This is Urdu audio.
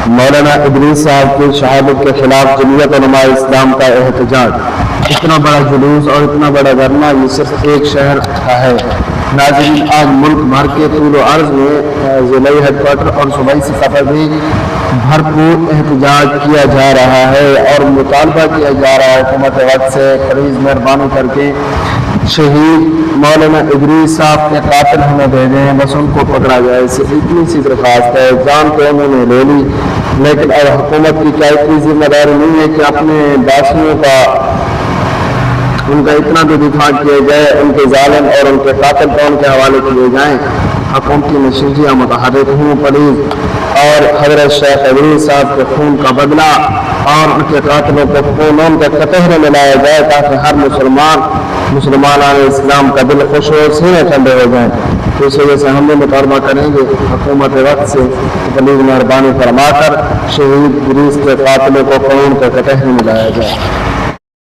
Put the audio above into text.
مولانا ادریس صاحب کی شہادت کے خلاف جمعیت علماء اسلام کا احتجاج۔ اتنا بڑا جلوس اور اتنا بڑا دھرنا یہ صرف ایک شہر کا ہے۔ ناظرین، آج ملک بھر کے طول و عرض میں ضلعی ہیڈ کوارٹر اور صوبائی سطح پر بھی بھرپور احتجاج کیا جا رہا ہے اور مطالبہ کیا جا رہا ہے حکومت وقت سے پلیز مہربانی کر کے شہید مولانا ادریس صاحب کے قاتل ہمیں دے دیں، بس ان کو پکڑا جائے۔ اتنی سی درخواست ہے۔ جان تو انہوں نے لے لی، لیکن اب حکومت کی کیا اتنی ذمہ داری نہیں ہے کہ اپنے باشندوں کا ان کا اتنا بھی دفاع کیا جائے، ان کے ظالم اور ان کے قاتل کو ان کے حوالے کیے جائیں۔ حکومتی مشینریاں متحرک ہوں پلیز، اور حضرت شیخ ادریس صاحب کے خون کا بدلہ اور ان کے قاتلوں کو خون کے قطہر میں لایا جائے تاکہ ہر مسلمان اسلام کا دل خوش ہو، سینے ٹھنڈے ہو جائیں۔ تو اس وجہ سے ہم بھی مطالبہ کریں گے حکومت وقت سے پلیز مہربانی فرما کر شہید ادریس کے قاتلوں کو خون کے قطہر میں لایا جائے۔